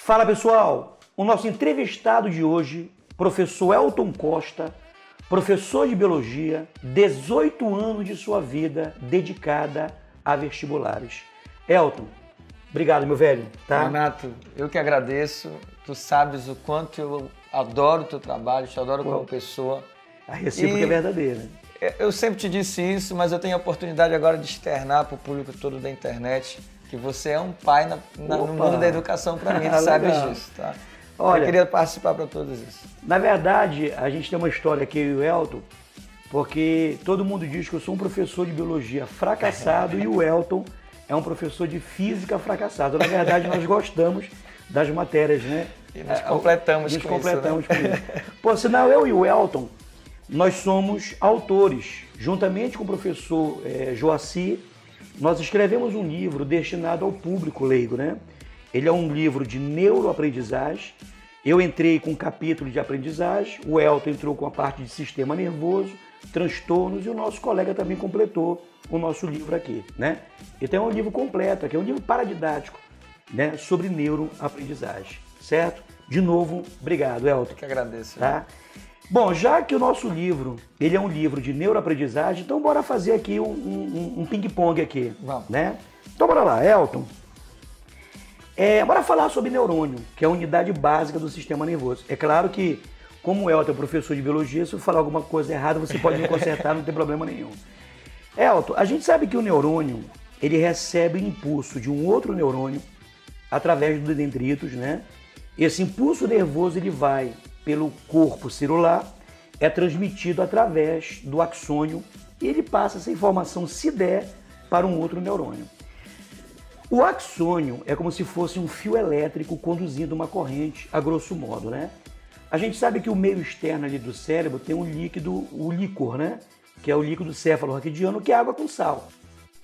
Fala pessoal, o nosso entrevistado de hoje, professor Elton Costa, professor de biologia, 18 anos de sua vida dedicada a vestibulares. Elton, obrigado meu velho. Tá? Renato, eu que agradeço, tu sabes o quanto eu adoro o teu trabalho, te adoro como pessoa. A recíproca é verdadeira. Eu sempre te disse isso, mas eu tenho a oportunidade agora de externar para o público todo da internet que você é um pai no mundo da educação para mim, tu sabes disso, tá? Olha, eu queria participar para todos isso. Na verdade, a gente tem uma história aqui, eu e o Elton, porque todo mundo diz que eu sou um professor de biologia fracassado e o Elton é um professor de física fracassado. Na verdade, nós gostamos das matérias, né? E nos completamos com isso. Por sinal, eu e o Elton, nós somos autores, juntamente com o professor Joaci, nós escrevemos um livro destinado ao público leigo, né? Ele é um livro de neuroaprendizagem. Eu entrei com um capítulo de aprendizagem, o Elton entrou com a parte de sistema nervoso, transtornos, e o nosso colega também completou o nosso livro aqui, né? Então é um livro completo aqui, é um livro paradidático, né? Sobre neuroaprendizagem, certo? De novo, obrigado, Elton. Eu que agradeço. Tá? Bom, já que o nosso livro, ele é um livro de neuroaprendizagem, então bora fazer aqui um ping-pong aqui, vamos, né? Então bora lá, Elton. Bora falar sobre neurônio, que é a unidade básica do sistema nervoso. É claro que, como o Elton é professor de biologia, se eu falar alguma coisa errada, você pode me consertar, não tem problema nenhum. Elton, a gente sabe que o neurônio, ele recebe impulso de um outro neurônio através dos dendritos, né? Esse impulso nervoso, ele vai pelo corpo celular, é transmitido através do axônio e ele passa essa informação, se der, para um outro neurônio. O axônio é como se fosse um fio elétrico conduzindo uma corrente, a grosso modo, né? A gente sabe que o meio externo ali do cérebro tem um líquido, o líquor, né? Que é o líquido céfalo-raquidiano, que é água com sal.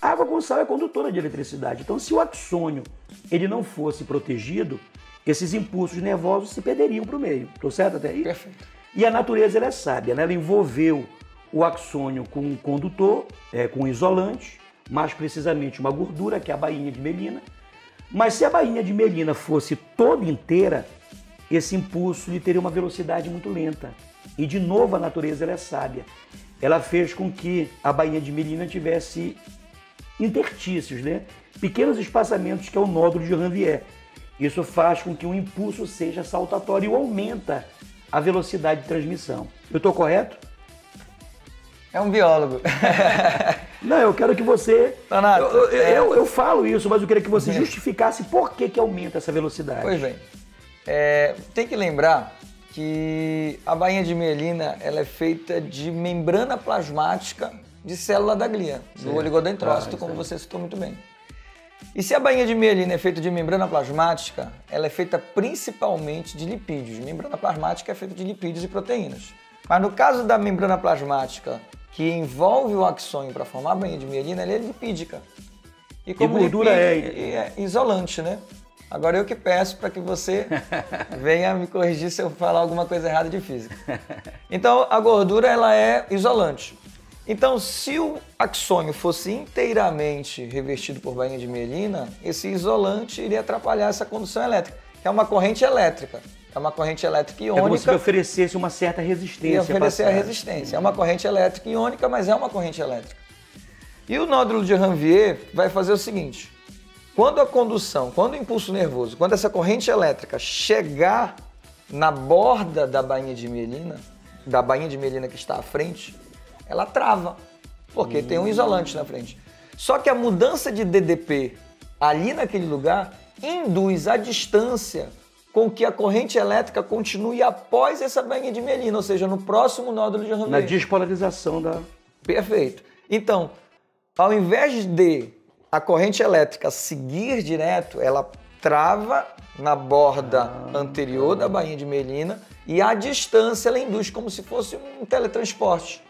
A água com sal é condutora de eletricidade. Então, se o axônio ele não fosse protegido, esses impulsos nervosos se perderiam para o meio. Estou certo até aí? Perfeito. E a natureza ela é sábia, né? Ela envolveu o axônio com um condutor, com um isolante, mais precisamente uma gordura, que é a bainha de mielina. Mas se a bainha de mielina fosse toda inteira, esse impulso lhe teria uma velocidade muito lenta. E de novo a natureza ela é sábia. Ela fez com que a bainha de mielina tivesse interstícios, né? Pequenos espaçamentos, que é o nódulo de Ranvier. Isso faz com que o impulso seja saltatório e aumenta a velocidade de transmissão. Eu estou correto? É um biólogo. Não, eu quero que você... Renato, eu falo isso, mas eu queria que você justificasse por que aumenta essa velocidade. Pois bem. Tem que lembrar que a bainha de mielina ela é feita de membrana plasmática de célula da glia, do oligodendrócito, como você citou muito bem. E se a bainha de mielina é feita de membrana plasmática, ela é feita principalmente de lipídios. Membrana plasmática é feita de lipídios e proteínas. Mas no caso da membrana plasmática, que envolve o axônio para formar a bainha de mielina, ela é lipídica. E como gordura é isolante, né? Agora eu que peço para que você venha me corrigir se eu falar alguma coisa errada de física. Então a gordura ela é isolante. Então, se o axônio fosse inteiramente revestido por bainha de mielina, esse isolante iria atrapalhar essa condução elétrica, que é uma corrente elétrica. É uma corrente elétrica iônica. É como se oferecesse uma certa resistência. E oferecer a resistência. É uma corrente elétrica iônica, mas é uma corrente elétrica. E o nódulo de Ranvier vai fazer o seguinte: quando a condução, quando o impulso nervoso, quando essa corrente elétrica chegar na borda da bainha de mielina que está à frente, ela trava, porque tem um isolante na frente. Só que a mudança de DDP ali naquele lugar induz a distância com que a corrente elétrica continue após essa bainha de mielina, ou seja, no próximo nódulo de Ranvier. Na despolarização da... Perfeito. Então, ao invés de a corrente elétrica seguir direto, ela trava na borda anterior da bainha de mielina e a distância ela induz como se fosse um teletransporte.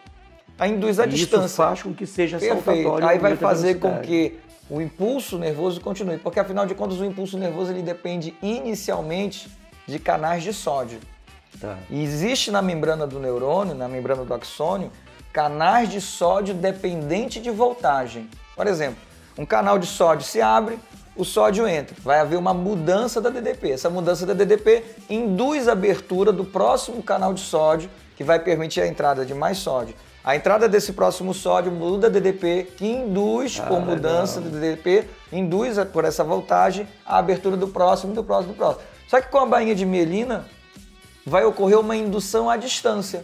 Ela induz a distância. Isso faz com que seja saltatório. Perfeito. Aí vai fazer com que o impulso nervoso continue, porque afinal de contas o impulso nervoso ele depende inicialmente de canais de sódio. Tá. E existe na membrana do neurônio, na membrana do axônio, canais de sódio dependente de voltagem. Por exemplo, um canal de sódio se abre, o sódio entra. Vai haver uma mudança da DDP. Essa mudança da DDP induz a abertura do próximo canal de sódio, que vai permitir a entrada de mais sódio. A entrada desse próximo sódio muda a DDP, que induz, por mudança da DDP, induz por essa voltagem a abertura do próximo, do próximo, do próximo. Só que com a bainha de mielina, vai ocorrer uma indução à distância.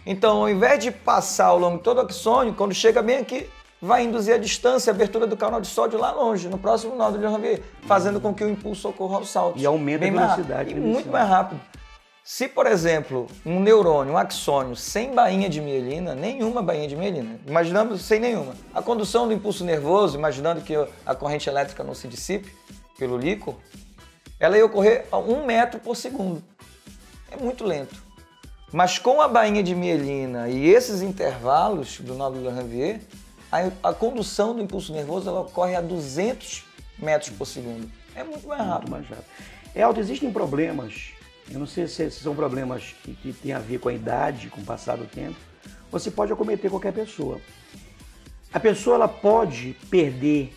Então, ao invés de passar ao longo de todo o axônio, quando chega bem aqui, vai induzir a distância, a abertura do canal de sódio lá longe, no próximo nódulo de Ranvier, fazendo com que o impulso ocorra aos saltos. E aumenta a velocidade. E muito mais rápido. Se, por exemplo, um neurônio, um axônio, sem bainha de mielina, nenhuma bainha de mielina, imaginamos sem nenhuma, a condução do impulso nervoso, imaginando que a corrente elétrica não se dissipe pelo líquor, ela ia ocorrer a 1 metro por segundo. É muito lento. Mas com a bainha de mielina e esses intervalos do nódulo de Ranvier, a condução do impulso nervoso ela ocorre a 200 metros por segundo. É muito mais rápido. Muito mais rápido. Elton, existem problemas, eu não sei se são problemas que têm a ver com a idade, com o passar do tempo, você pode acometer qualquer pessoa. A pessoa ela pode perder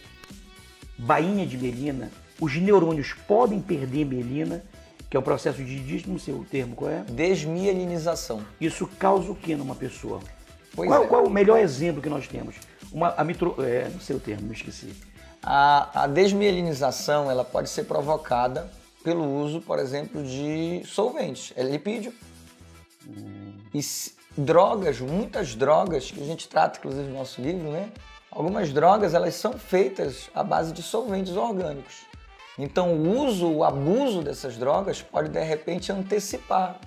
bainha de mielina, os neurônios podem perder mielina, que é o processo de, não sei o termo, qual é? Desmielinização. Isso causa o que numa pessoa? Pois Qual é o melhor exemplo que nós temos? Não sei o termo, me esqueci. A desmielinização ela pode ser provocada pelo uso, por exemplo, de solventes, é lipídio. E drogas, muitas drogas, que a gente trata inclusive no nosso livro, né? Algumas drogas elas são feitas à base de solventes orgânicos. Então o abuso dessas drogas pode de repente antecipar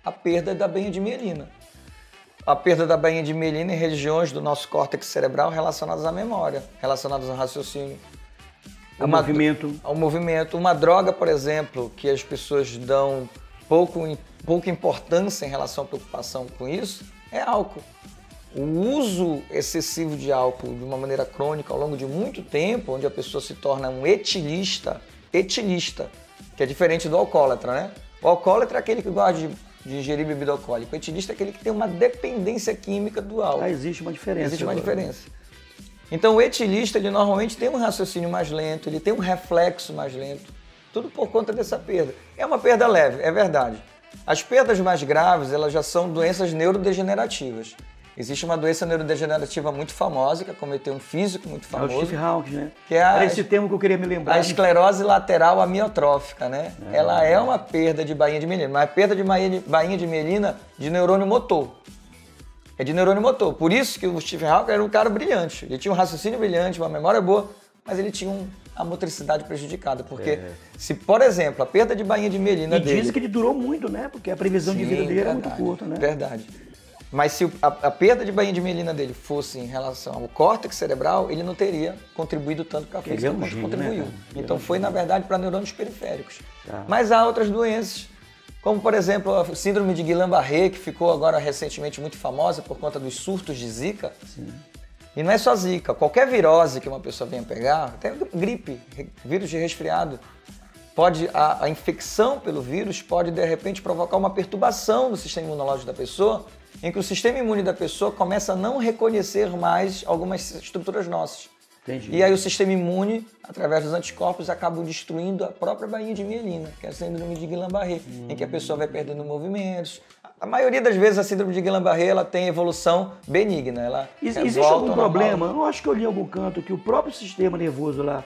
a perda da bainha de mielina. A perda da bainha de mielina em regiões do nosso córtex cerebral relacionadas à memória, relacionadas ao raciocínio. Ao movimento. Ao movimento. Uma droga, por exemplo, que as pessoas dão pouca importância em relação à preocupação com isso, é álcool. O uso excessivo de álcool de uma maneira crônica ao longo de muito tempo, onde a pessoa se torna um etilista, que é diferente do alcoólatra, né? O alcoólatra é aquele que gosta de ingerir bebida alcoólica. O etilista é aquele que tem uma dependência química do álcool. Existe uma diferença. Existe uma diferença. Então o etilista, ele normalmente tem um raciocínio mais lento, ele tem um reflexo mais lento, tudo por conta dessa perda. É uma perda leve, é verdade. As perdas mais graves, elas já são doenças neurodegenerativas. Existe uma doença neurodegenerativa muito famosa, que acometeu um físico muito famoso. É o Steve Hawking, né? Que é era esse termo que eu queria me lembrar. A esclerose lateral amiotrófica, né? Ela é uma perda de bainha de mielina, mas é perda de bainha de mielina de neurônio motor. É de neurônio motor. Por isso que o Steve Hawking era um cara brilhante. Ele tinha um raciocínio brilhante, uma memória boa, mas ele tinha a motricidade prejudicada. Porque se, por exemplo, a perda de bainha de mielina dele... E dizem que ele durou muito, né? Porque a previsão de vida dele era muito curta, né? Verdade. Mas se a perda de bainha de mielina dele fosse em relação ao córtex cerebral, ele não teria contribuído tanto para a física quanto contribuiu. Né, então foi, na verdade, para neurônios periféricos. Mas há outras doenças, como, por exemplo, a síndrome de Guillain-Barré, que ficou agora recentemente muito famosa por conta dos surtos de Zika. Sim. E não é só Zika, qualquer virose que uma pessoa venha pegar, até gripe, vírus de resfriado, a infecção pelo vírus pode, de repente, provocar uma perturbação do sistema imunológico da pessoa, em que o sistema imune da pessoa começa a não reconhecer mais algumas estruturas nossas. Entendi. E aí o sistema imune, através dos anticorpos, acaba destruindo a própria bainha de mielina, que é a síndrome de Guillain-Barré, em que a pessoa vai perdendo movimentos. A maioria das vezes a síndrome de Guillain-Barré ela tem evolução benigna. Existe algum problema? Eu acho que eu li em algum canto que o próprio sistema nervoso lá,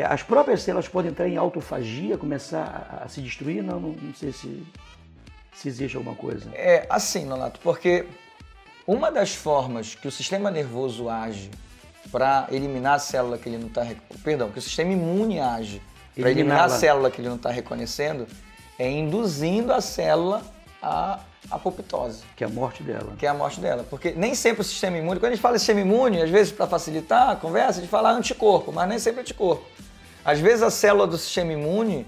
as próprias células podem entrar em autofagia, começar a se destruir? Não sei se existe alguma coisa. É assim, Nonato, porque uma das formas que o sistema nervoso age para eliminar a célula que ele não está... Perdão, que o sistema imune age para eliminar a célula que ele não está reconhecendo é induzindo a célula à apoptose. Que é a morte dela. Que é a morte dela. Porque nem sempre o sistema imune... Quando a gente fala sistema imune, às vezes para facilitar a conversa, a gente fala anticorpo, mas nem sempre anticorpo. Às vezes a célula do sistema imune,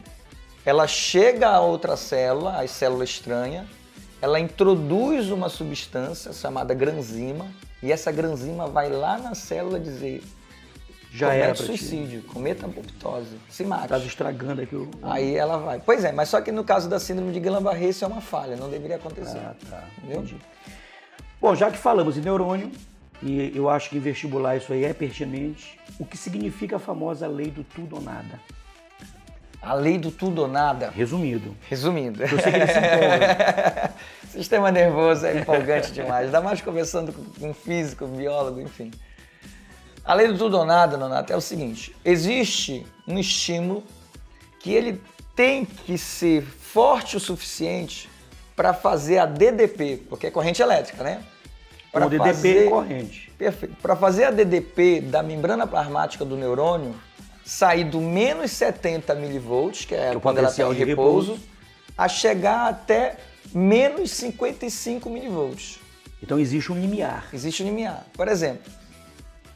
ela chega a outra célula, a célula estranha, ela introduz uma substância chamada granzima, e essa granzima vai lá na célula dizer: já era cometa suicídio, cometa apoptose, se mate. Estás estragando aqui o... Aí ela vai. Pois é, mas só que no caso da síndrome de Guillain-Barré isso é uma falha, não deveria acontecer. Tá. Entendeu? Entendi. Bom, já que falamos em neurônio, e eu acho que em vestibular isso aí é pertinente, o que significa a famosa lei do tudo ou nada. A lei do tudo ou nada. Resumindo. Resumindo. Eu sei que ele se empolga. Sistema nervoso é empolgante demais, ainda mais conversando com um físico, um biólogo, enfim. A lei do tudo ou nada, Nonato, é o seguinte: existe um estímulo que ele tem que ser forte o suficiente para fazer a DDP, porque é corrente elétrica, né? O DDP é corrente. Perfeito. Para fazer a DDP da membrana plasmática do neurônio sair do menos 70 milivolts, que é quando ela está em repouso, a chegar até menos 55 milivolts. Então existe um limiar. Existe um limiar. Por exemplo,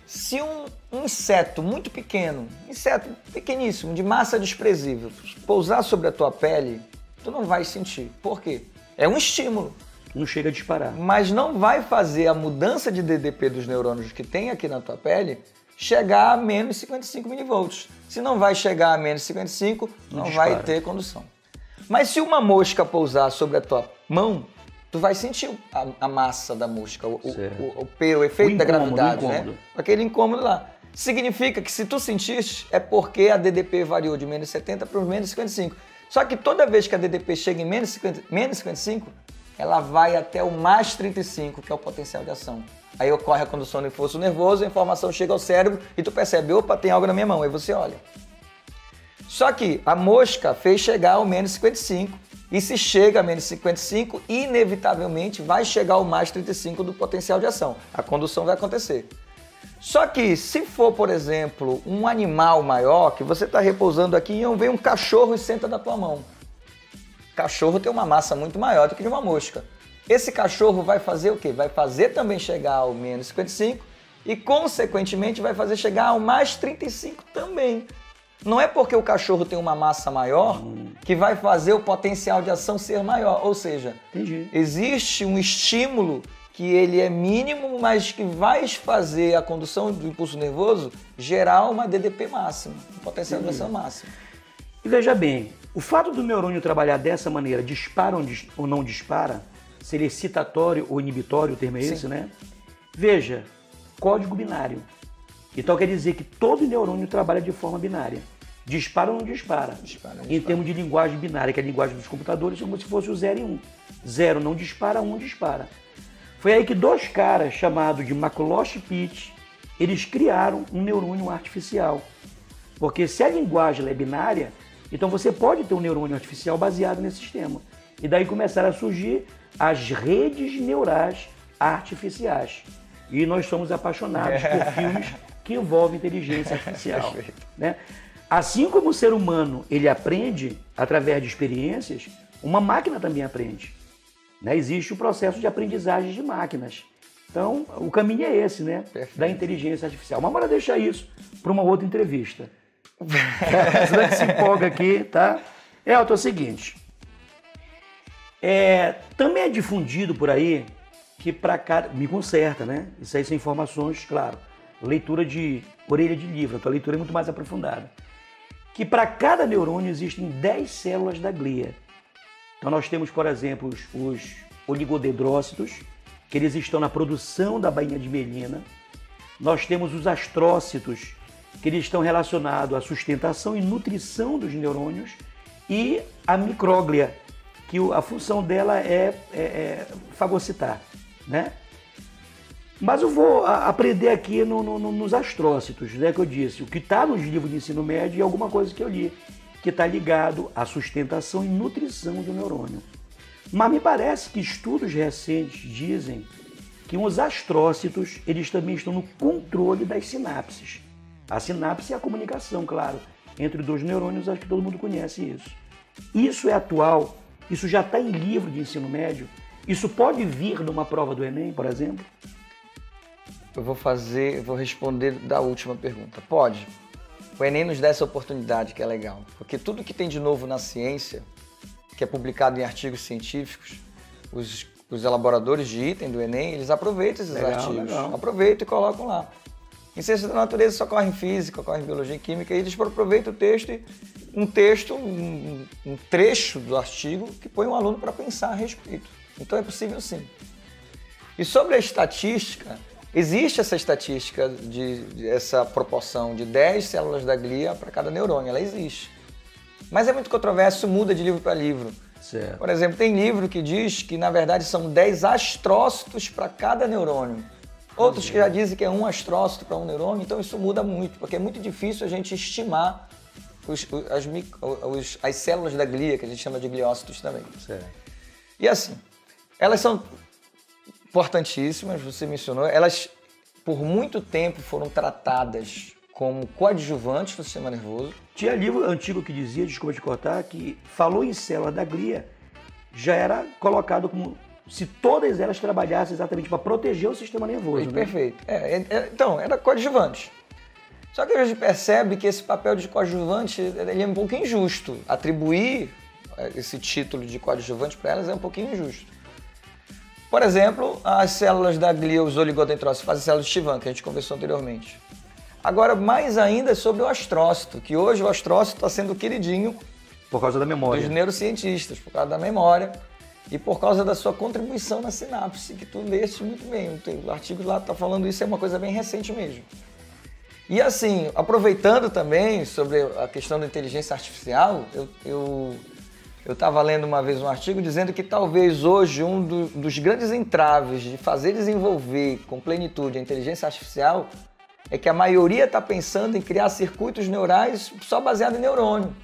se um inseto muito pequeno, inseto pequeníssimo, de massa desprezível, pousar sobre a tua pele, tu não vai sentir. Por quê? É um estímulo. Não chega a disparar. Mas não vai fazer a mudança de DDP dos neurônios que tem aqui na tua pele chegar a menos 55 milivolts. Se não vai chegar a menos 55, não vai ter condução. Mas se uma mosca pousar sobre a tua mão, tu vai sentir a massa da mosca, o efeito da gravidade, né? Aquele incômodo lá. Significa que se tu sentiste, é porque a DDP variou de menos 70 para menos 55. Só que toda vez que a DDP chega em menos 55, ela vai até o mais 35, que é o potencial de ação. Aí ocorre a condução do impulso nervoso, a informação chega ao cérebro e tu percebe, opa, tem algo na minha mão, aí você olha. Só que a mosca fez chegar ao menos 55, e se chega a menos 55, inevitavelmente vai chegar ao mais 35 do potencial de ação. A condução vai acontecer. Só que se for, por exemplo, um animal maior, que você está repousando aqui e vem um cachorro e senta na tua mão. O cachorro tem uma massa muito maior do que de uma mosca. Esse cachorro vai fazer o quê? Vai fazer também chegar ao menos 55 e, consequentemente, vai fazer chegar ao mais 35 também. Não é porque o cachorro tem uma massa maior que vai fazer o potencial de ação ser maior. Ou seja, existe um estímulo que ele é mínimo, mas que vai fazer a condução do impulso nervoso gerar uma DDP máxima, um potencial de ação máximo. E veja bem, o fato do neurônio trabalhar dessa maneira, dispara ou não dispara, se ele é excitatório ou inibitório, o termo é esse, né? Veja, código binário. Então quer dizer que todo neurônio trabalha de forma binária. Dispara ou não dispara. Em termos de linguagem binária, que é a linguagem dos computadores, é como se fosse o 0 e 1. 0 não dispara, 1 dispara. Foi aí que dois caras chamados de McLeish e Pitt, eles criaram um neurônio artificial. Porque se a linguagem é binária, então você pode ter um neurônio artificial baseado nesse sistema. E daí começaram a surgir as redes neurais artificiais. E nós somos apaixonados por filmes que envolvem inteligência artificial. Né? Assim como o ser humano ele aprende através de experiências, uma máquina também aprende. Né? Existe o processo de aprendizagem de máquinas. Então, o caminho é esse, né? Da inteligência artificial. Mas bora deixar isso para uma outra entrevista. Senão a gente se empolga aqui, tá? Elton, é o seguinte. Também é difundido por aí que para cada... Me conserta, né? Isso aí são informações, claro. Leitura de orelha de livro. A tua leitura é muito mais aprofundada. Que para cada neurônio existem 10 células da glia. Então nós temos, por exemplo, os oligodendrócitos, que eles estão na produção da bainha de mielina. Nós temos os astrócitos, que eles estão relacionados à sustentação e nutrição dos neurônios. E a micróglia, que a função dela é fagocitar, né? Mas eu vou aprender aqui nos astrócitos, né, que eu disse. O que está nos livros de ensino médio é alguma coisa que eu li, que está ligado à sustentação e nutrição do neurônio. Mas me parece que estudos recentes dizem que os astrócitos eles também estão no controle das sinapses. A sinapse é a comunicação, claro, entre dois neurônios, acho que todo mundo conhece isso. Isso é atual, isso já está em livro de ensino médio, isso pode vir numa prova do Enem, por exemplo? Eu vou responder da última pergunta. Pode. O Enem nos dá essa oportunidade, que é legal. Porque tudo que tem de novo na ciência, que é publicado em artigos científicos, os elaboradores de item do Enem, eles aproveitam esses artigos. Legal. Aproveitam e colocam lá. Em ciência da natureza só ocorre em física, ocorre em biologia e química, e eles aproveitam o texto e um trecho do artigo que põe um aluno para pensar a respeito. Então é possível sim. E sobre a estatística, Existe essa estatística, essa proporção de 10 células da glia para cada neurônio, ela existe. Mas é muito controverso, muda de livro para livro. Certo. Por exemplo, tem livro que diz que, na verdade, são 10 astrócitos para cada neurônio. Outros que já dizem que é um astrócito para um neurônio, então isso muda muito, porque é muito difícil a gente estimar as células da glia, que a gente chama de gliócitos também. Certo. E assim, elas são importantíssimas, você mencionou, elas por muito tempo foram tratadas como coadjuvantes do sistema nervoso. Tinha livro antigo que dizia, desculpa te cortar, que falou em células da glia, já era colocado como se todas elas trabalhassem exatamente para proteger o sistema nervoso. Né? Perfeito. Então, era coadjuvante. Só que a gente percebe que esse papel de coadjuvante ele é um pouco injusto. Atribuir esse título de coadjuvante para elas é um pouquinho injusto. Por exemplo, as células da glia, os oligodendrócitos, fazem células de Chivan, que a gente conversou anteriormente. Agora, mais ainda sobre o astrócito, que hoje o astrócito está sendo queridinho por causa da memória dos neurocientistas, por causa da memória e por causa da sua contribuição na sinapse, que tu leste muito bem. O artigo lá está falando isso, é uma coisa bem recente mesmo. E assim, aproveitando também sobre a questão da inteligência artificial, eu estava lendo uma vez um artigo dizendo que talvez hoje um dos grandes entraves de fazer desenvolver com plenitude a inteligência artificial é que a maioria está pensando em criar circuitos neurais só baseado em neurônio.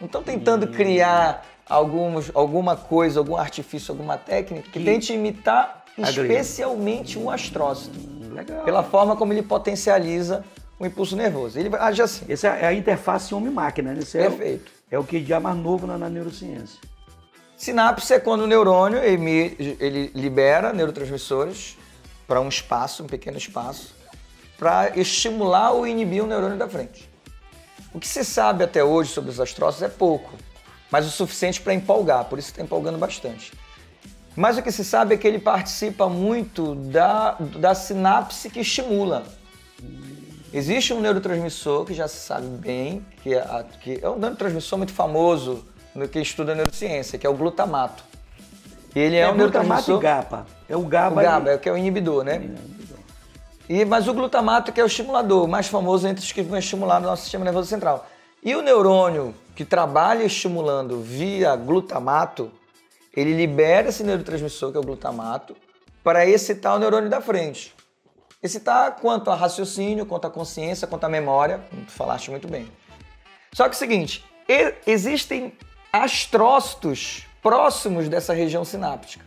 Não estão tentando criar alguma coisa, algum artifício, alguma técnica que tente imitar especialmente um astrócito. Legal. Pela forma como ele potencializa o impulso nervoso. Ele age assim. Essa é a interface homem-máquina, né? Esse Perfeito. É o que de mais novo na neurociência. Sinapse é quando o neurônio ele libera neurotransmissores para um espaço, um pequeno espaço, para estimular ou inibir o neurônio da frente. O que se sabe até hoje sobre os astrócitos é pouco, mas o suficiente para empolgar, por isso está empolgando bastante. Mas o que se sabe é que ele participa muito da sinapse que estimula. Existe um neurotransmissor que já se sabe bem, que é um neurotransmissor muito famoso no que estuda neurociência, que é o glutamato. Ele é um neurotransmissor... Glutamato e GABA. É o GABA. O GABA, é o que é o inibidor, né? Mas o glutamato que é o estimulador, o mais famoso entre os que vão estimular no nosso sistema nervoso central. E o neurônio que trabalha estimulando via glutamato, ele libera esse neurotransmissor, que é o glutamato, para excitar o neurônio da frente. Excitar quanto a raciocínio, quanto a consciência, quanto a memória, como tu falaste muito bem. Só que é o seguinte, existem astrócitos próximos dessa região sináptica,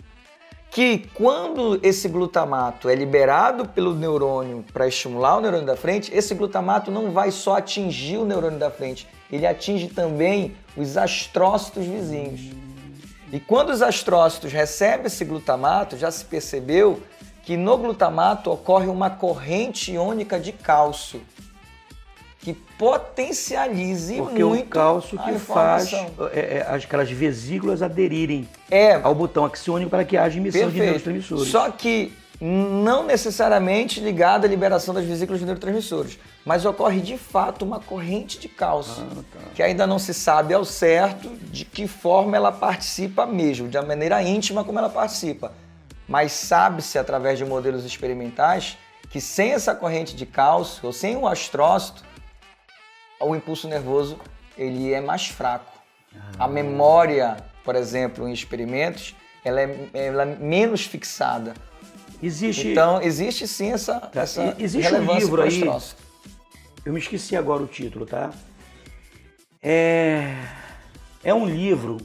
que quando esse glutamato é liberado pelo neurônio para estimular o neurônio da frente, esse glutamato não vai só atingir o neurônio da frente, ele atinge também os astrócitos vizinhos. E quando os astrócitos recebem esse glutamato, já se percebeu que no glutamato ocorre uma corrente iônica de cálcio que potencialize porque muito o cálcio que faz aquelas vesículas aderirem ao botão axiônico para que haja emissão de neurotransmissores. Só que não necessariamente ligada à liberação das vesículas de neurotransmissores, mas ocorre de fato uma corrente de cálcio, que ainda não se sabe ao certo de que forma ela participa mesmo, de uma maneira íntima como ela participa. Mas sabe-se através de modelos experimentais que sem essa corrente de cálcio ou sem o astrócito, o impulso nervoso ele é mais fraco. A memória, por exemplo, em experimentos, ela é menos fixada. Então, existe sim essa existe relevância um livro aí, astrócito. Eu me esqueci agora o título, tá? É um livro,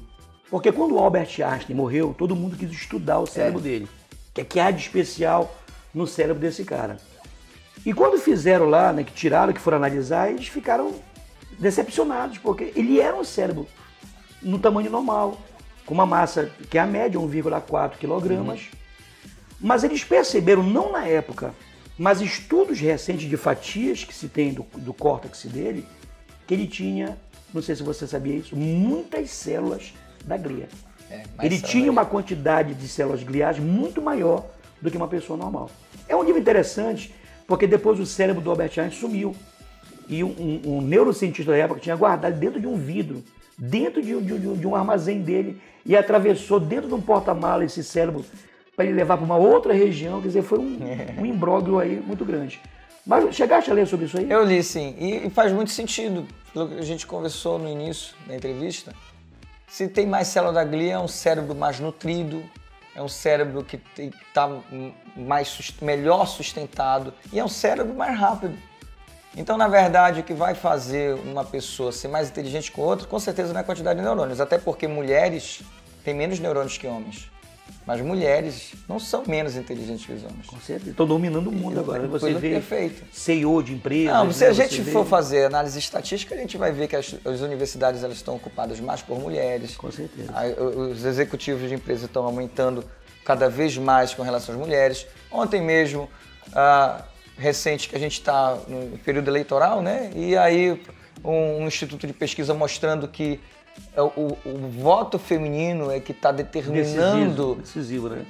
porque quando o Albert Einstein morreu, todo mundo quis estudar o cérebro dele. O que há de especial no cérebro desse cara. E quando fizeram lá, né, que tiraram, que foram analisar, eles ficaram decepcionados, porque ele era um cérebro no tamanho normal, com uma massa que é a média, 1,4 kg. Mas eles perceberam, não na época, mas estudos recentes de fatias que se tem do córtex dele, que ele tinha, não sei se você sabia isso, muitas células da glia. Ele tinha uma quantidade de células gliais muito maior do que uma pessoa normal. É um livro interessante, porque depois o cérebro do Albert Einstein sumiu. E um neurocientista da época tinha guardado dentro de um vidro, dentro de um armazém dele, e atravessou dentro de um porta-malas esse cérebro para ele levar para uma outra região, quer dizer, foi um imbróglio aí muito grande. Mas chegaste a ler sobre isso aí? Eu li, sim, e faz muito sentido, pelo que a gente conversou no início da entrevista. Se tem mais célula da glia, é um cérebro mais nutrido, é um cérebro que está melhor sustentado e é um cérebro mais rápido. Então, na verdade, o que vai fazer uma pessoa ser mais inteligente que outra, com certeza não é a quantidade de neurônios, até porque mulheres têm menos neurônios que homens. Mas mulheres não são menos inteligentes que os homens. Com certeza. Estão dominando o mundo agora. Você vê perfeito. CEO de empresas. Não, se a gente for fazer análise estatística, a gente vai ver que as universidades elas estão ocupadas mais por mulheres. Com certeza. Os executivos de empresas estão aumentando cada vez mais com relação às mulheres. Ontem mesmo, recente, que a gente está no período eleitoral, né? E aí um instituto de pesquisa mostrando que o voto feminino é que está determinando decisivo, né?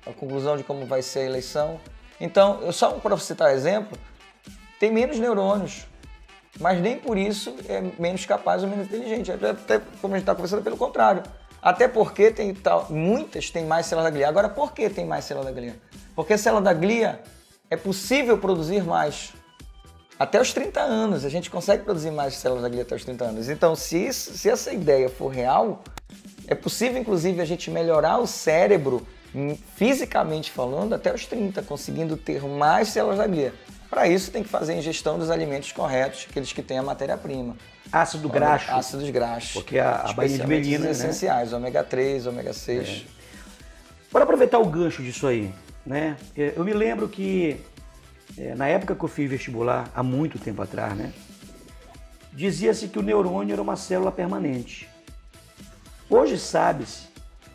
A conclusão de como vai ser a eleição. Então, só para citar exemplo, tem menos neurônios, mas nem por isso é menos capaz ou menos inteligente. Até como a gente está conversando, pelo contrário. Até porque muitas têm mais célula da glia. Agora, por que tem mais célula da glia? Porque a célula da glia é possível produzir mais. Até os 30 anos, a gente consegue produzir mais células da glia até os 30 anos. Então, se essa ideia for real, é possível, inclusive, a gente melhorar o cérebro, fisicamente falando, até os 30, conseguindo ter mais células da glia. Para isso, tem que fazer a ingestão dos alimentos corretos, aqueles que têm a matéria-prima. Ácido graxo. Ácidos graxos. Porque a bainha de melina, né? Essenciais, ômega 3, ômega 6. Para aproveitar o gancho disso aí, né? Eu me lembro que na época que eu fiz vestibular, há muito tempo atrás, né? Dizia-se que o neurônio era uma célula permanente. Hoje sabe-se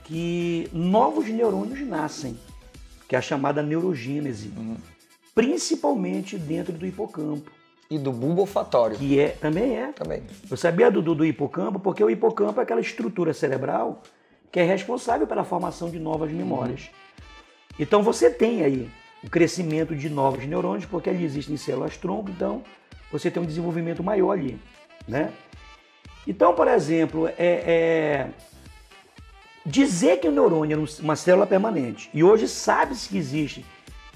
que novos neurônios nascem, que é a chamada neurogênese, principalmente dentro do hipocampo. E do bulbo olfatório. Que também é. Também. Eu sabia do hipocampo porque o hipocampo é aquela estrutura cerebral que é responsável pela formação de novas memórias. Então você tem aí o crescimento de novos neurônios, porque ali existem células-tronco, então você tem um desenvolvimento maior ali, né? Então, por exemplo, dizer que o neurônio é uma célula permanente, e hoje sabe-se que existem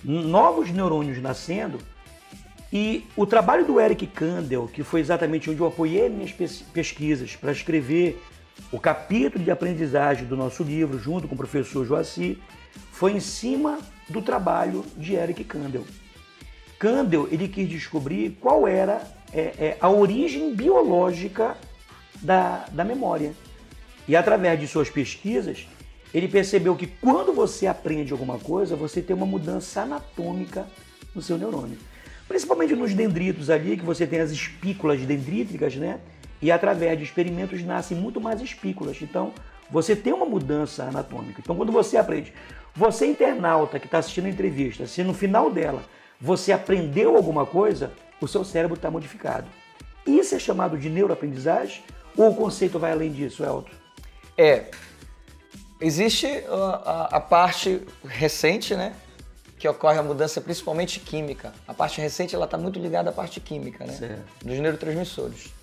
novos neurônios nascendo, e o trabalho do Eric Kandel, que foi exatamente onde eu apoiei minhas pesquisas para escrever o capítulo de aprendizagem do nosso livro, junto com o professor Joaci, foi em cima do trabalho de Eric Kandel. Kandel, ele quis descobrir qual era a origem biológica da memória. E através de suas pesquisas, ele percebeu que quando você aprende alguma coisa, você tem uma mudança anatômica no seu neurônio. Principalmente nos dendritos ali, que você tem as espículas dendríticas, né? E através de experimentos nascem muito mais espículas. Então, você tem uma mudança anatômica. Então, quando você aprende, você internauta que está assistindo a entrevista, se no final dela você aprendeu alguma coisa, o seu cérebro está modificado. Isso é chamado de neuroaprendizagem ou o conceito vai além disso, Elton? Existe a parte recente, né? Que ocorre a mudança principalmente química. A parte recente ela está muito ligada à parte química, né? Certo. Dos neurotransmissores.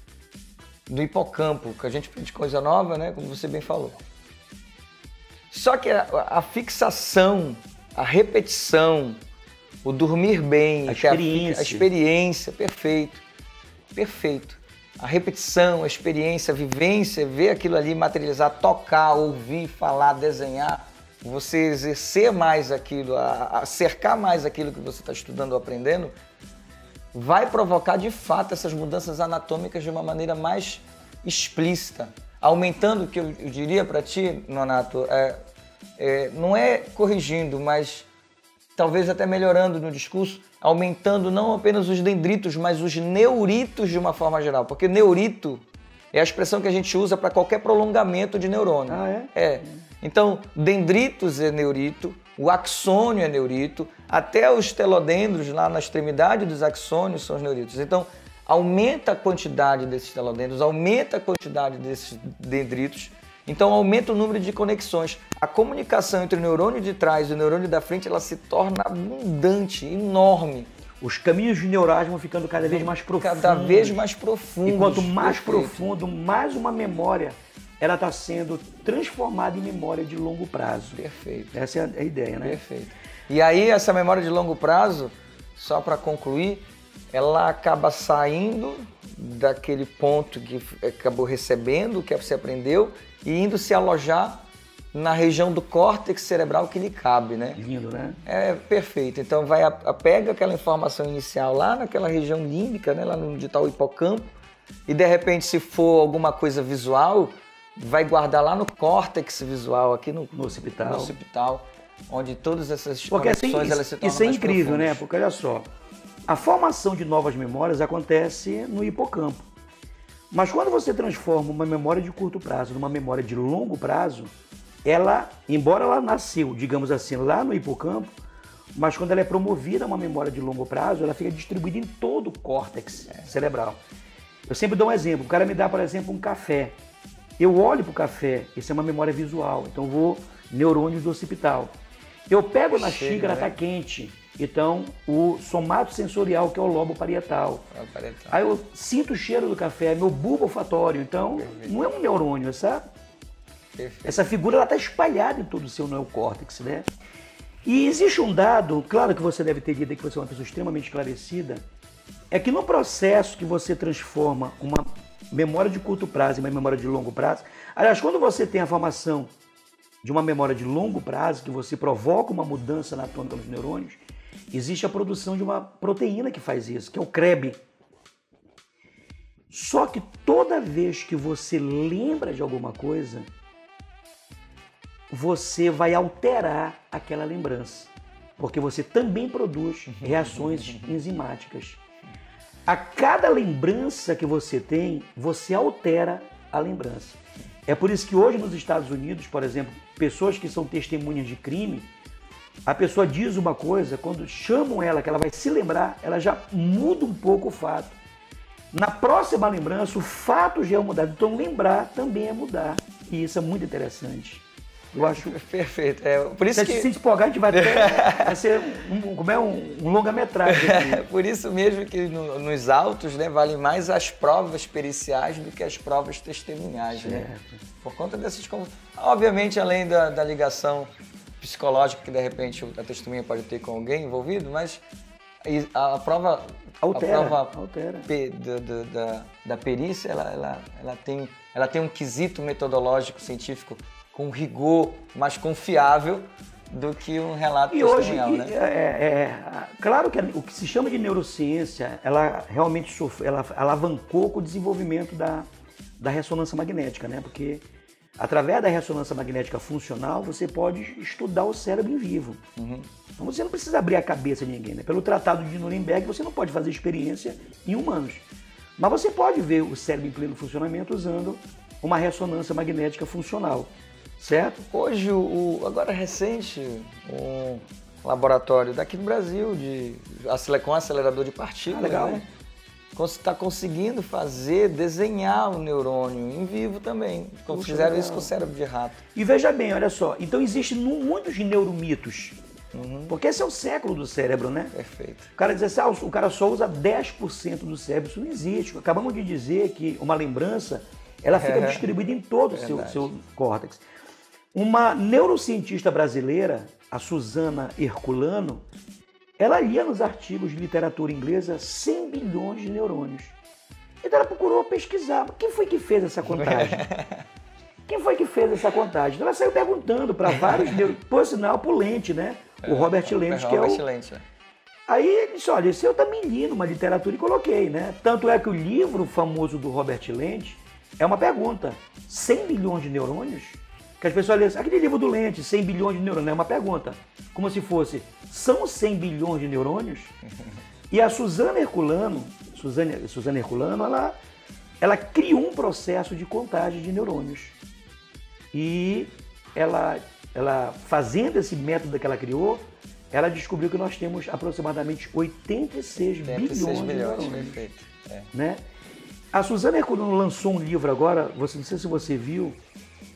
Do hipocampo, que a gente aprende coisa nova, né? Como você bem falou. Só que a fixação, a repetição, o dormir bem, a experiência, perfeito. A repetição, a experiência, a vivência, ver aquilo ali materializar, tocar, ouvir, falar, desenhar, você exercer mais aquilo, a cercar mais aquilo que você está estudando ou aprendendo, vai provocar de fato essas mudanças anatômicas de uma maneira mais explícita, aumentando o que eu diria para ti, Nonato, não é corrigindo, mas talvez até melhorando no discurso, aumentando não apenas os dendritos, mas os neuritos de uma forma geral, porque neurito é a expressão que a gente usa para qualquer prolongamento de neurônio. Então, dendritos é neurito, o axônio é neurito, até os telodendros lá na extremidade dos axônios são os neuritos. Então, aumenta a quantidade desses telodendros, aumenta a quantidade desses dendritos, então aumenta o número de conexões. A comunicação entre o neurônio de trás e o neurônio da frente, ela se torna abundante, enorme. Os caminhos neurais vão ficando cada vez mais profundos. Cada vez mais profundos. E quanto mais profundo, mais uma memória ela está sendo transformada em memória de longo prazo. Perfeito. Essa é a ideia, né? Perfeito. E aí, essa memória de longo prazo, só para concluir, ela acaba saindo daquele ponto que acabou recebendo, o que você aprendeu, e indo se alojar na região do córtex cerebral que lhe cabe, né? Lindo, né? É perfeito. Então pega aquela informação inicial lá naquela região límbica, né? Lá no tal hipocampo, e de repente, se for alguma coisa visual, vai guardar lá no córtex visual, aqui no occipital, onde todas essas conexões elas se tornam isso é mais incrível, profundas. né? Porque olha só, a formação de novas memórias acontece no hipocampo. Mas quando você transforma uma memória de curto prazo numa memória de longo prazo, ela, embora ela nasceu, digamos assim, lá no hipocampo, mas quando ela é promovida a uma memória de longo prazo, ela fica distribuída em todo o córtex cerebral. Eu sempre dou um exemplo. O cara me dá, por exemplo, um café. Eu olho para o café, isso é uma memória visual, então eu vou neurônios do occipital. Eu pego na xícara, está quente, então o somato sensorial, que é o lobo parietal. Aí eu sinto o cheiro do café, meu bulbo olfatório, então não é um neurônio, essa figura está espalhada em todo o seu neocórtex, né? E existe um dado, claro que você deve ter lido que você é uma pessoa extremamente esclarecida, é que no processo que você transforma uma memória de curto prazo em uma memória de longo prazo, aliás, quando você tem a formação de uma memória de longo prazo, que você provoca uma mudança anatômica nos neurônios, existe a produção de uma proteína que faz isso, que é o CREB. Só que toda vez que você lembra de alguma coisa, você vai alterar aquela lembrança, porque você também produz reações enzimáticas. A cada lembrança que você tem, você altera a lembrança. É por isso que hoje nos Estados Unidos, por exemplo, pessoas que são testemunhas de crime, a pessoa diz uma coisa, quando chamam ela, que ela vai se lembrar, ela já muda um pouco o fato. Na próxima lembrança, o fato já é mudado. Então lembrar também é mudar. E isso é muito interessante. Eu acho perfeito. Por isso se empolgar, a gente vai ser um longa-metragem. Por isso mesmo que nos autos, né, valem mais as provas periciais do que as provas testemunhais. Né? Por conta dessas... Obviamente, além da ligação psicológica que, de repente, a testemunha pode ter com alguém envolvido, mas a prova... Altera. Da perícia, ela tem um quesito metodológico científico com rigor mais confiável do que um relato testemunhal, né? Claro que o que se chama de neurociência, ela realmente ela alavancou com o desenvolvimento da ressonância magnética, né? Porque através da ressonância magnética funcional, você pode estudar o cérebro em vivo. Então você não precisa abrir a cabeça de ninguém, né? Pelo Tratado de Nuremberg, você não pode fazer experiência em humanos. Mas você pode ver o cérebro em pleno funcionamento usando uma ressonância magnética funcional. Certo? Hoje, agora recente, um laboratório daqui do Brasil, com acelerador de partículas, legal. Né? Está conseguindo desenhar o neurônio em vivo também. Fizeram isso com o cérebro de rato. E veja bem, olha só, então existem muitos neuromitos. Porque esse é o século do cérebro, né? Perfeito. O cara diz assim, o cara só usa 10% do cérebro, isso não existe. Acabamos de dizer que uma lembrança, ela fica distribuída em todo o seu córtex. Uma neurocientista brasileira, a Suzana Herculano, ela lia nos artigos de literatura inglesa 100 bilhões de neurônios. Então ela procurou pesquisar. Quem foi que fez essa contagem? Quem foi que fez essa contagem? Então ela saiu perguntando para vários neurônios, por sinal, para o Lente, né? O Robert Lente, que é o... Lente. Aí ele disse, olha, isso eu também li numa literatura e coloquei, né? Tanto é que o livro famoso do Robert Lente é uma pergunta. 100 bilhões de neurônios? Que as pessoas lêem, aquele livro do Lente, 100 bilhões de neurônios, é uma pergunta. Como se fosse, são 100 bilhões de neurônios? E a Suzana Herculano, ela criou um processo de contagem de neurônios. E ela fazendo esse método que ela criou, ela descobriu que nós temos aproximadamente 86 bilhões de neurônios. Perfeito. Né? A Suzana Herculano lançou um livro agora, não sei se você viu,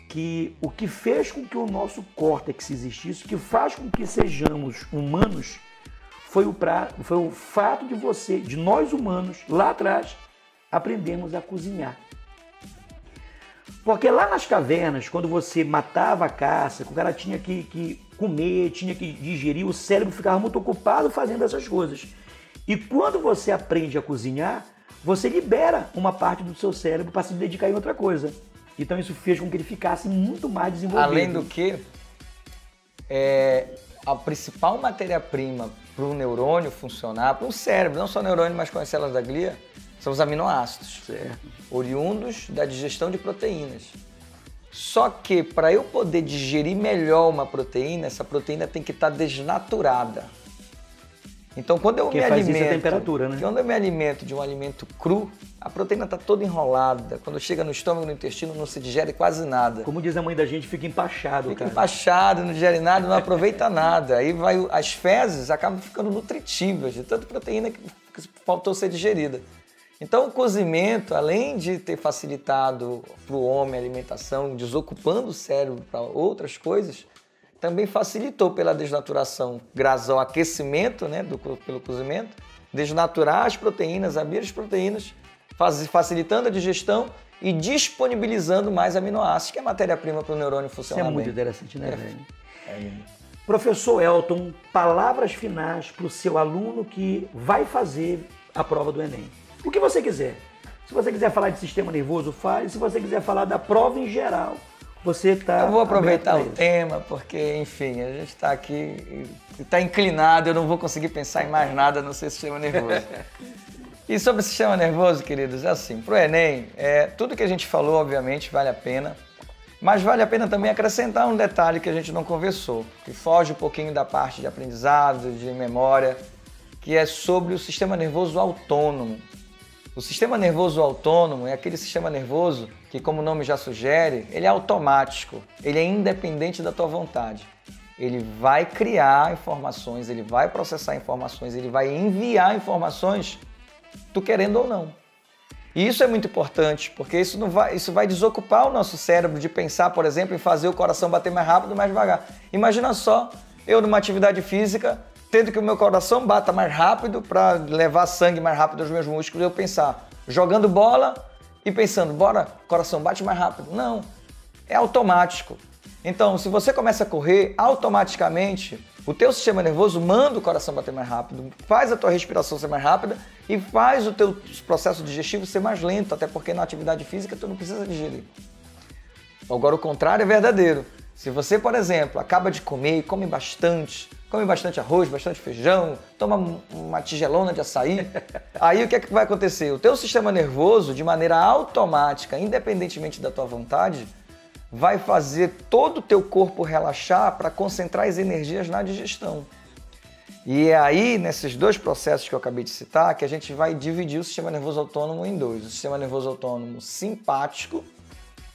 que o que fez com que o nosso córtex existisse, o que faz com que sejamos humanos, foi o fato de nós humanos, lá atrás, aprendermos a cozinhar. Porque lá nas cavernas, quando você matava a caça, o cara tinha que comer, tinha que digerir, o cérebro ficava muito ocupado fazendo essas coisas. E quando você aprende a cozinhar, você libera uma parte do seu cérebro para se dedicar em outra coisa. Então isso fez com que ele ficasse muito mais desenvolvido. Além do que, a principal matéria-prima para o neurônio funcionar, para o cérebro, não só o neurônio, mas com as células da glia, são os aminoácidos, oriundos da digestão de proteínas. Só que para eu poder digerir melhor uma proteína, essa proteína tem que estar desnaturada. Então quando eu me alimento, a temperatura, né? Quando eu me alimento de um alimento cru, a proteína está toda enrolada. Quando chega no estômago, no intestino, não se digere quase nada. Como diz a mãe da gente, fica empachado, Fica empachado, não digere nada, não aproveita nada. Aí as fezes acabam ficando nutritivas, de tanta proteína que faltou ser digerida. Então o cozimento, além de ter facilitado para o homem a alimentação, desocupando o cérebro para outras coisas, também facilitou pela desnaturação, graças ao aquecimento, né, pelo cozimento, desnaturar as proteínas, abrir as proteínas, facilitando a digestão e disponibilizando mais aminoácidos, que é matéria-prima para o neurônio funcionar bem. Isso é muito interessante, né, velho? Professor Elton, palavras finais para o seu aluno que vai fazer a prova do Enem. O que você quiser. Se você quiser falar de sistema nervoso, fale. Se você quiser falar da prova em geral, você está... Eu vou aproveitar o tema, porque, enfim, a gente está aqui, está inclinado, eu não vou conseguir pensar em mais nada no seu sistema nervoso. E sobre o sistema nervoso, queridos, é assim, para o Enem, tudo que a gente falou, obviamente, vale a pena, mas vale a pena também acrescentar um detalhe que a gente não conversou, que foge um pouquinho da parte de aprendizado, de memória, que é sobre o sistema nervoso autônomo. O sistema nervoso autônomo é aquele sistema nervoso que, como o nome já sugere, ele é automático, ele é independente da tua vontade. Ele vai criar informações, ele vai processar informações, ele vai enviar informações, tu querendo ou não. E isso é muito importante, porque isso vai desocupar o nosso cérebro de pensar, por exemplo, em fazer o coração bater mais rápido, mais devagar. Imagina só, eu numa atividade física, tendo que o meu coração bata mais rápido para levar sangue mais rápido aos meus músculos, eu pensar, jogando bola e pensando, bora, coração bate mais rápido. Não, é automático. Então, se você começa a correr, automaticamente o teu sistema nervoso manda o coração bater mais rápido, faz a tua respiração ser mais rápida e faz o teu processo digestivo ser mais lento, até porque na atividade física tu não precisa digerir. Agora, o contrário é verdadeiro. Se você, por exemplo, acaba de comer e come bastante arroz, bastante feijão, toma uma tigelona de açaí, aí o que é que vai acontecer? O teu sistema nervoso, de maneira automática, independentemente da tua vontade, vai fazer todo o teu corpo relaxar para concentrar as energias na digestão. E é aí, nesses dois processos que eu acabei de citar, que a gente vai dividir o sistema nervoso autônomo em dois. O sistema nervoso autônomo simpático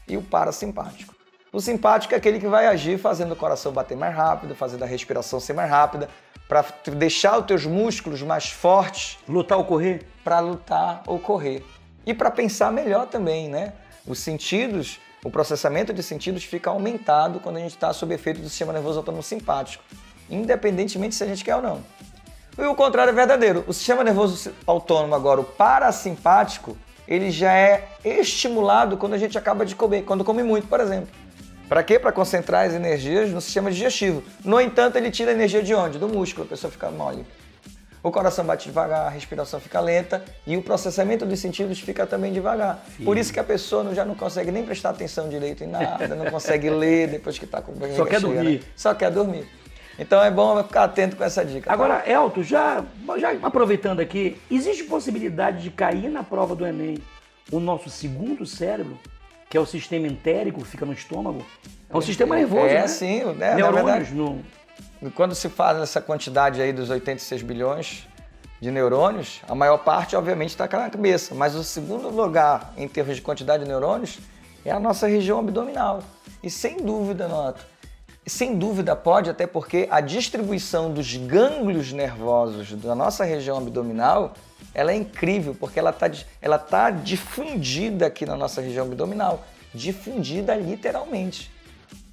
e o parasimpático. O simpático é aquele que vai agir fazendo o coração bater mais rápido, fazendo a respiração ser mais rápida, para deixar os teus músculos mais fortes. Lutar ou correr? Para lutar ou correr. E para pensar melhor também, né? Os sentidos, o processamento de sentidos fica aumentado quando a gente está sob efeito do sistema nervoso autônomo simpático, independentemente se a gente quer ou não. E o contrário é verdadeiro. O sistema nervoso autônomo agora, o parasimpático, ele já é estimulado quando a gente acaba de comer, quando come muito, por exemplo. Para quê? Para concentrar as energias no sistema digestivo. No entanto, ele tira a energia de onde? Do músculo, a pessoa fica mole. O coração bate devagar, a respiração fica lenta e o processamento dos sentidos fica também devagar. Sim. Por isso que a pessoa já não consegue nem prestar atenção direito em nada, não consegue ler depois que está com barriga Só quer cheia, dormir. Né? Só quer dormir. Então é bom ficar atento com essa dica. Agora, tá? Elton, já aproveitando aqui, existe possibilidade de cair na prova do Enem o nosso segundo cérebro, que é o sistema entérico, que fica no estômago? É um sistema nervoso, né? Sim. Neurônios Quando se faz essa quantidade aí dos 86 bilhões de neurônios, a maior parte, obviamente, está na cabeça. Mas o segundo lugar, em termos de quantidade de neurônios, é a nossa região abdominal. E sem dúvida, sem dúvida pode, até porque a distribuição dos gânglios nervosos da nossa região abdominal, ela é incrível, porque ela tá difundida aqui na nossa região abdominal. Difundida literalmente.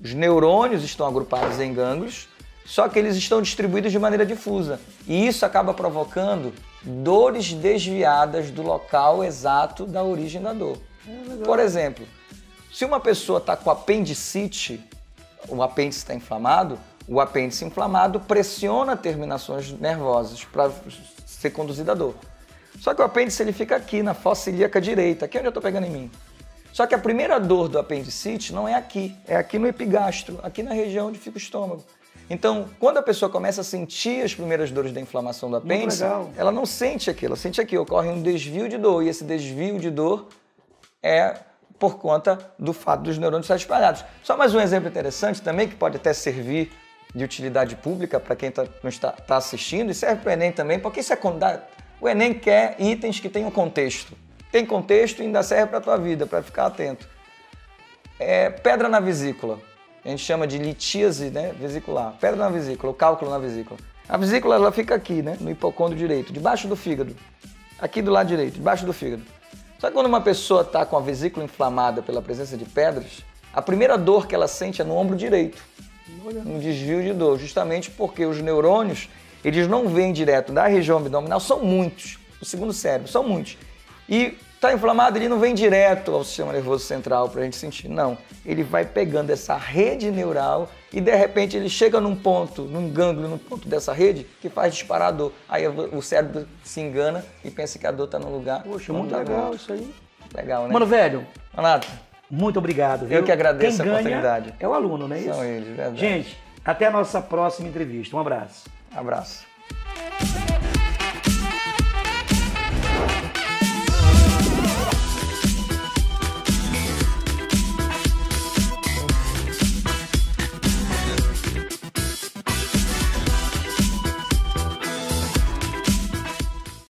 Os neurônios estão agrupados em gânglios, só que eles estão distribuídos de maneira difusa. E isso acaba provocando dores desviadas do local exato da origem da dor. Por exemplo, Se uma pessoa está com apendicite, o apêndice está inflamado, o apêndice inflamado pressiona terminações nervosas para ser conduzida a dor. Só que o apêndice ele fica aqui na fossa ilíaca direita, aqui onde eu estou pegando em mim. Só que a primeira dor do apendicite não é aqui no epigastro, aqui na região onde fica o estômago. Então, quando a pessoa começa a sentir as primeiras dores da inflamação do apêndice, ela não sente aqui, ela sente aqui, ocorre um desvio de dor, e esse desvio de dor é por conta do fato dos neurônios estarem espalhados. Só mais um exemplo interessante também, que pode até servir de utilidade pública para quem está assistindo, e serve para o Enem também, porque isso é o Enem quer itens que tenham contexto. Tem contexto e ainda serve para a tua vida, para ficar atento. Pedra na vesícula. A gente chama de litíase, né, vesicular. Pedra na vesícula, o cálculo na vesícula. A vesícula ela fica aqui, né, no hipocôndrio direito, debaixo do fígado. Aqui do lado direito, debaixo do fígado. Só que quando uma pessoa está com a vesícula inflamada pela presença de pedras, a primeira dor que ela sente é no ombro direito. Um desvio de dor, justamente porque os neurônios, eles não vêm direto da região abdominal, são muitos, o segundo cérebro, são muitos. E está inflamado, ele não vem direto ao sistema nervoso central para a gente sentir, não. Ele vai pegando essa rede neural e de repente ele chega num ponto, num gânglio, num ponto dessa rede que faz disparar a dor. Aí o cérebro se engana e pensa que a dor está num lugar. Poxa, muito legal isso aí. Legal, né? Mano, velho. Renato, Muito obrigado. Viu? eu que agradeço Quem a ganha oportunidade. é o aluno, não é isso? São eles, verdade. Gente, até a nossa próxima entrevista. Um abraço. Abraço.